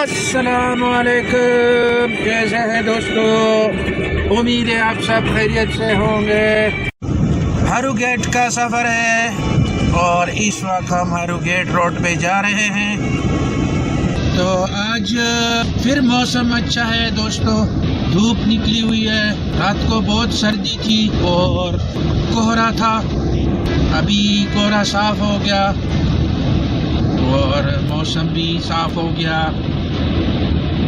अस्सलामुअलैकुम, कैसे हैं दोस्तों। उम्मीद है आप सब खैरियत से होंगे। हारूगेट का सफ़र है और इस वक्त हम हारूगेट रोड पे जा रहे हैं। तो आज फिर मौसम अच्छा है दोस्तों, धूप निकली हुई है। रात को बहुत सर्दी थी और कोहरा था, अभी कोहरा साफ हो गया और मौसम भी साफ हो गया।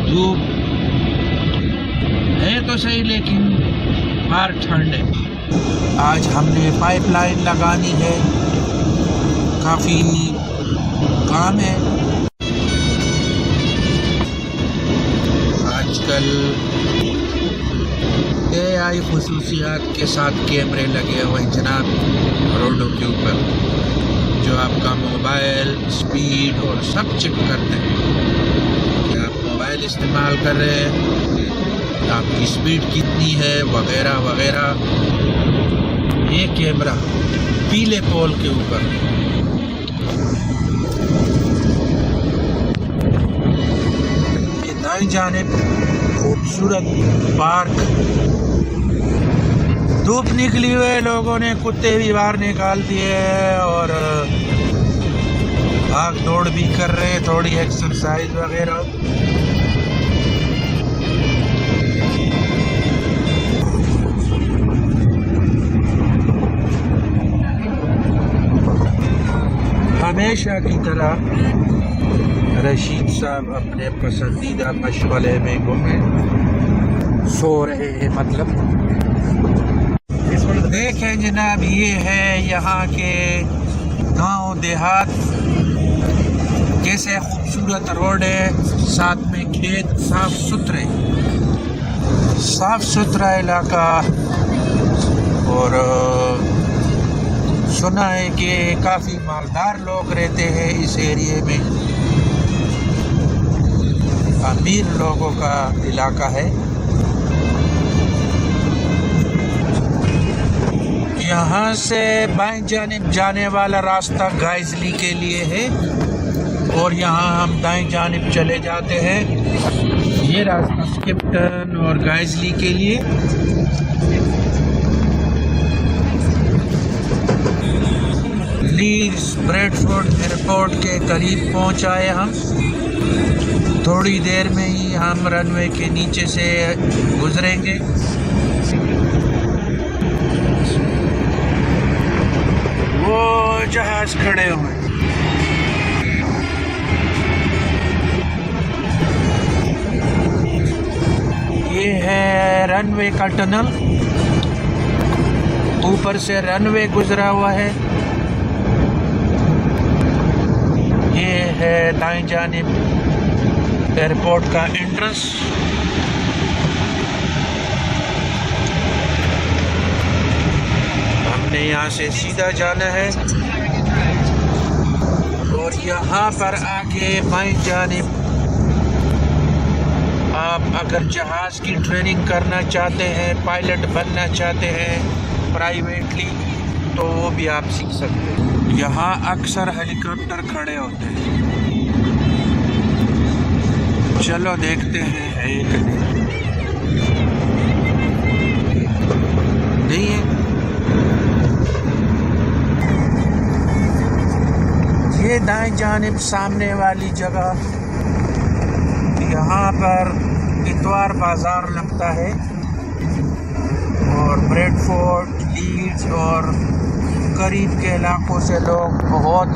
धूप है तो सही लेकिन बाहर ठंड है। आज हमने पाइपलाइन लगानी है, काफ़ी काम है। आजकल AI खुसूसियात के साथ कैमरे लगे हुए हैं जनाब रोडों के ऊपर, जो आपका मोबाइल स्पीड और सब चेक करते हैं कि आप मोबाइल इस्तेमाल कर रहे हैं, आपकी स्पीड कितनी है वगैरह वगैरह। ये कैमरा पीले पोल के ऊपर। ये दाईं जानिब खूबसूरत पार्क। धूप निकली हुई है, लोगों ने कुत्ते भी बाहर निकाल दिए और भाग दौड़ भी कर रहे हैं, थोड़ी एक्सरसाइज वगैरह। हमेशा की तरह रशीद साहब अपने पसंदीदा मशगले में घूमे, सो रहे हैं मतलब। देखें जनाब, ये है यहाँ के गांव देहात, कैसे खूबसूरत रोड है, साथ में खेत, साफ सुथरा इलाका। और सुना है कि काफ़ी मालदार लोग रहते हैं इस एरिए में, अमीर लोगों का इलाका है। यहाँ से बाएं जानिब जाने वाला रास्ता गाइजली के लिए है और यहाँ हम दाएं जानिब चले जाते हैं। ये रास्ता स्किप्टन और गाइजली के लिए। लीड्स ब्रेडफोर्ड एयरपोर्ट के करीब पहुँचाए हम। थोड़ी देर में ही हम रनवे के नीचे से गुजरेंगे। वो जहाज खड़े हुए, ये है रनवे का टनल, ऊपर से रनवे गुजरा हुआ है। ये है दाईं जानिब एयरपोर्ट का एंट्रेंस। हमने यहाँ से सीधा जाना है और यहाँ पर आगे बाईं जानिब आप अगर जहाज़ की ट्रेनिंग करना चाहते हैं, पायलट बनना चाहते हैं प्राइवेटली, तो वो भी आप सीख सकते हैं। यहाँ अक्सर हेलीकॉप्टर खड़े होते हैं। चलो देखते हैं है कि नहीं है। ये दाएं जानिब सामने वाली जगह, यहाँ पर इतवार बाज़ार लगता है और ब्रेडफोर्ड, लीड्स और करीब के इलाकों से लोग बहुत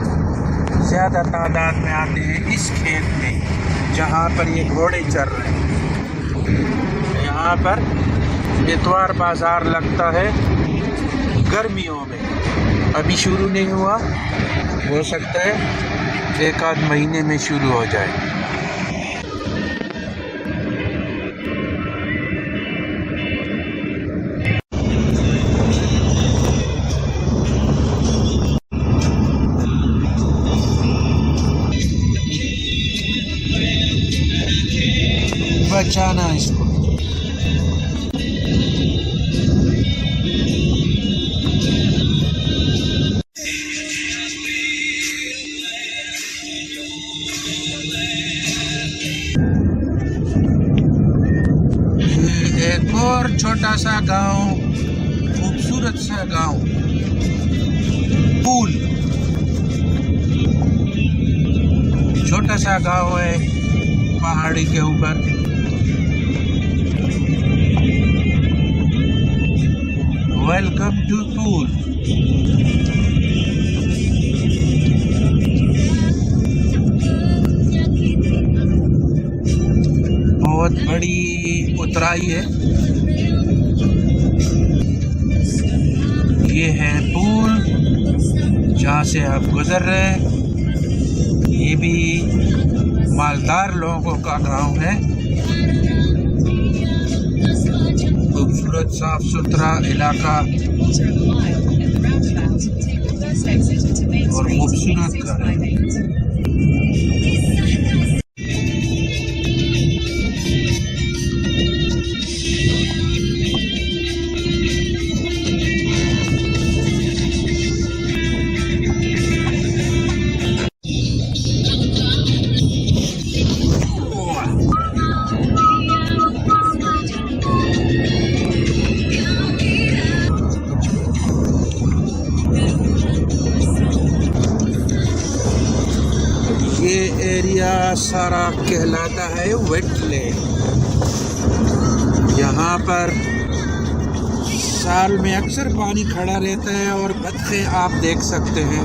ज़्यादा तादाद में आते हैं इस खेत में जहाँ पर ये घोड़े चल रहे हैं। यहाँ पर इतवार बाज़ार लगता है गर्मियों में, अभी शुरू नहीं हुआ, हो सकता है एक आध महीने में शुरू हो जाए। बचाना इसको। और छोटा सा गांव, खूबसूरत सा गांव, पूल, छोटा सा गांव है पहाड़ी के ऊपर। Welcome to Pool. बहुत बड़ी उतराई है। ये है पूल जहाँ से आप गुजर रहे हैं। ये भी मालदार लोगों का गांव है। खूबसूरत साफ सुथरा इलाका और खूबसूरत घर है। ये एरिया सारा कहलाता है वेटलैंड। यहाँ पर साल में अक्सर पानी खड़ा रहता है और बतखें आप देख सकते हैं।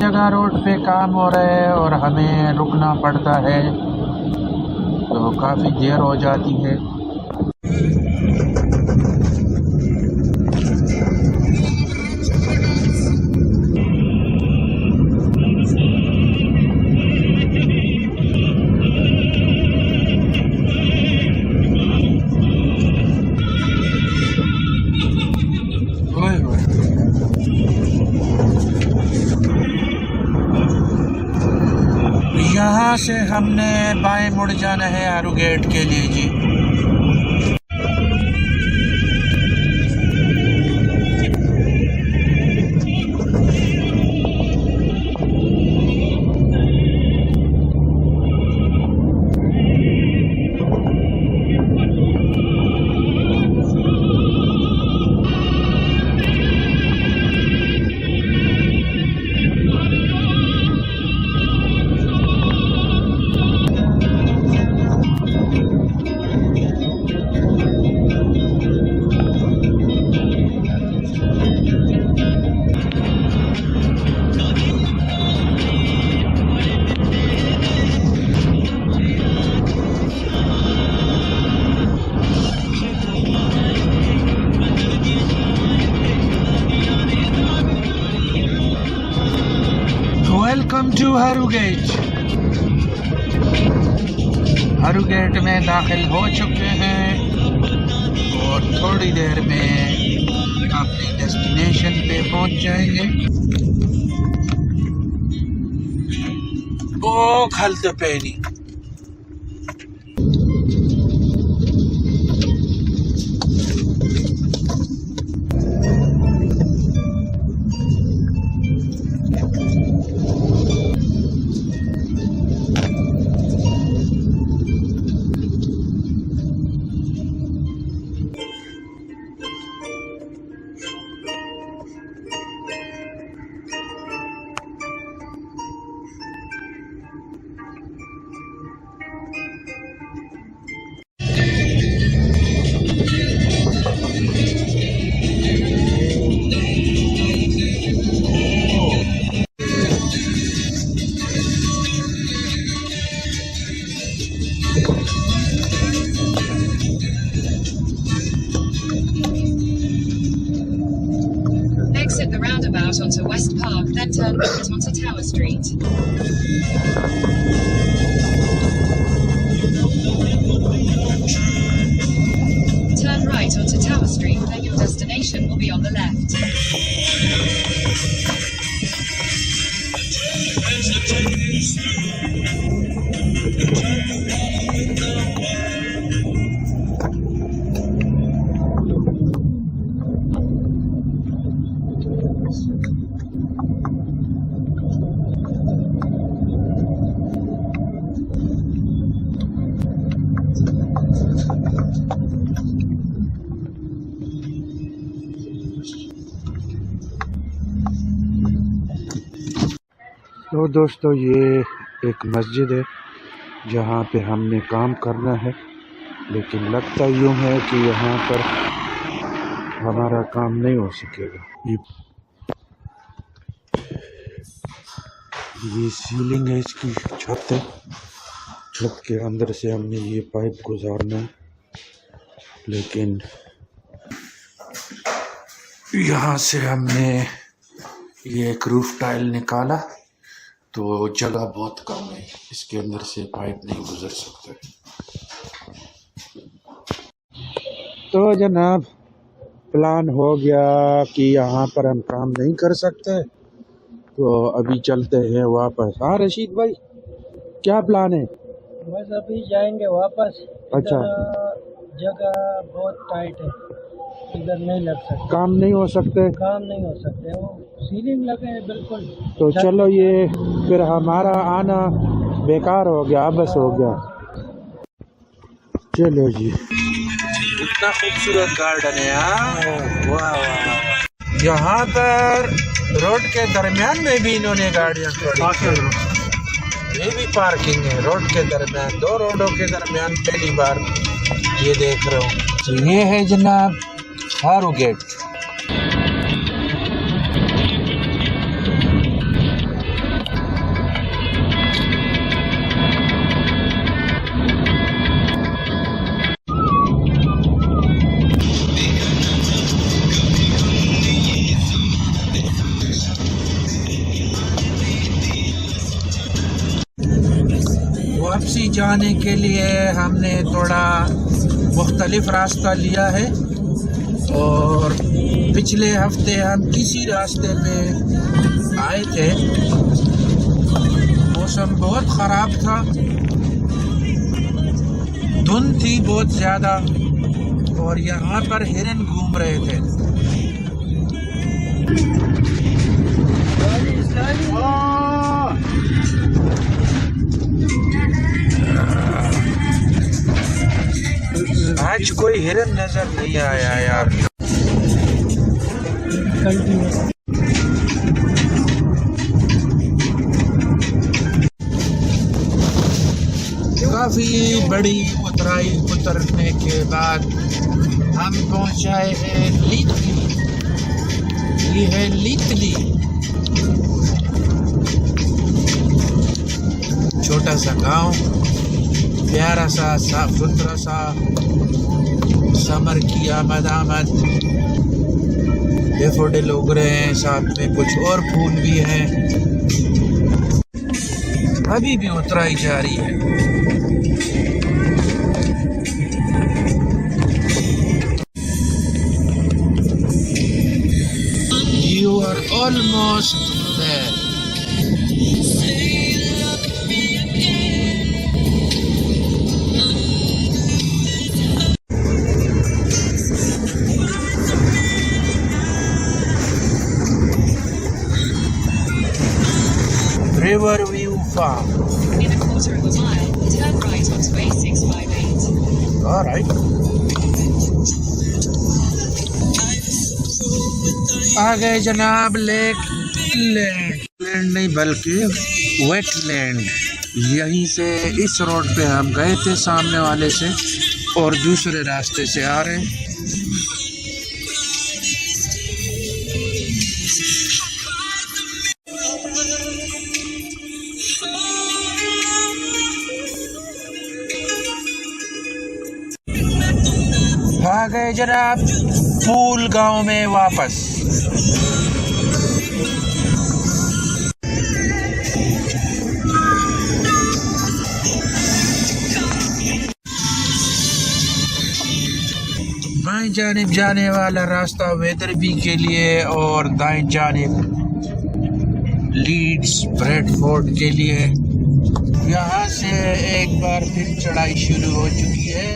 जगह रोड पे काम हो रहा है और हमें रुकना पड़ता है, तो काफ़ी देर हो जाती है। यहाँ से हमने बाएं मुड़ जाना है हारू गेट के लिए जी। वेलकम टू हारू गेट। हारू गेट में दाखिल हो चुके हैं और थोड़ी देर में अपने डेस्टिनेशन पे पहुंच जाएंगे। ओ खलत पेनी then turn right onto Tower Street. Turn right onto Tower Street, then your destination will be on the left. तो दोस्तों ये एक मस्जिद है जहाँ पे हमने काम करना है, लेकिन लगता यूँ है कि यहाँ पर हमारा काम नहीं हो सकेगा। ये सीलिंग है, इसकी छत है, छत के अंदर से हमने ये पाइप गुजारना है, लेकिन यहाँ से हमने ये एक रूफ टाइल निकाला तो जगह बहुत कम है, इसके अंदर से पाइप नहीं गुजर सकते। तो जनाब प्लान हो गया कि यहाँ पर हम काम नहीं कर सकते, तो अभी चलते हैं वापस। हाँ रशीद भाई, क्या प्लान है? बस अभी जाएंगे वापस। अच्छा, जगह बहुत टाइट है, इधर नहीं लग सकते, काम नहीं हो सकते, वो सीलिंग लगे है बिल्कुल। तो चलो ये फिर हमारा आना बेकार हो गया, बस हो गया। चलो जी, इतना खूबसूरत गार्डन है यार, वाह वाह। यहाँ पर रोड के दरमियान में भी इन्होंने गाड़ियाँ खड़ी, ये भी पार्किंग है रोड के दरमियान, दो रोडों के दरमियान पहली बार ये देख रहा हूँ। तो ये है जनाब हारू गेट। वापसी जाने के लिए हमने थोड़ा मुख्तलिफ रास्ता लिया है, और पिछले हफ्ते हम किसी रास्ते पे आए थे, मौसम बहुत ख़राब था, धुंध थी बहुत ज़्यादा, और यहाँ पर हिरन घूम रहे थे। आज कोई हिरन नजर नहीं आया यार। काफी बड़ी उतराई उतरने के बाद हम पहुंचाए हैं लीतली। ये है लीतली, छोटा सा गांव, प्यारा सा, साफ सुथरा सा, समर की आमद, डेफोडिल उग रहे हैं, साथ में कुछ और फूल भी हैं। अभी भी उतराई जारी है। You are almost there. Riverview Farm. In a quarter of a mile, turn right onto A658. All right. आ गए जनाब लैंड नहीं बल्कि वेटलैंड। यहीं से इस रोड पे हम गए थे सामने वाले से, और दूसरे रास्ते से आ रहे हैं। आ गए जनाब फूल गांव में वापस। बाएं जानिब जाने वाला रास्ता वेदरबी के लिए और दाएं जानिब लीड्स ब्रेडफोर्ड के लिए। यहाँ से एक बार फिर चढ़ाई शुरू हो चुकी है।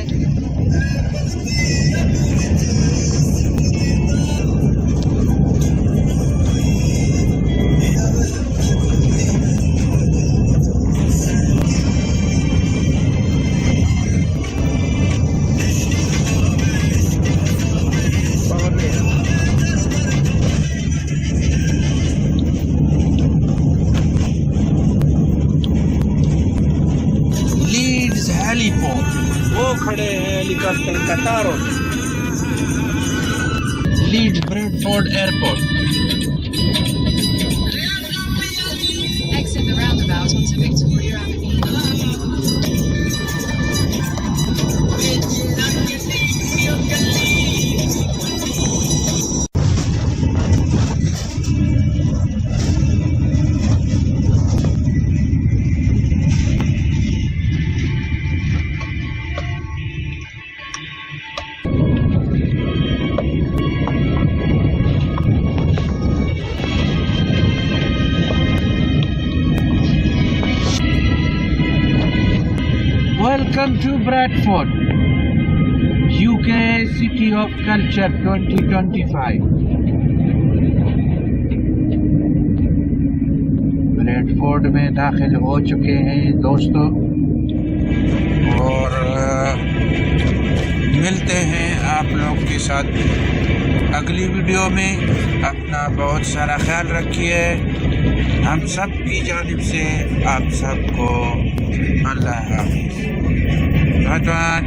वो खड़े हैं हेलीकॉप्टर कतारों में। Leeds Bradford airport. Exit the roundabout onto Victoria Avenue. Welcome to Bradford, UK City of Culture 2025। Bradford में दाखिल हो चुके हैं दोस्तों, और मिलते हैं आप लोग के साथ अगली वीडियो में। अपना बहुत सारा ख्याल रखिए। हम सब की जानिब से आप सबको अल्लाह हाफ़िज़। धन्यवाद।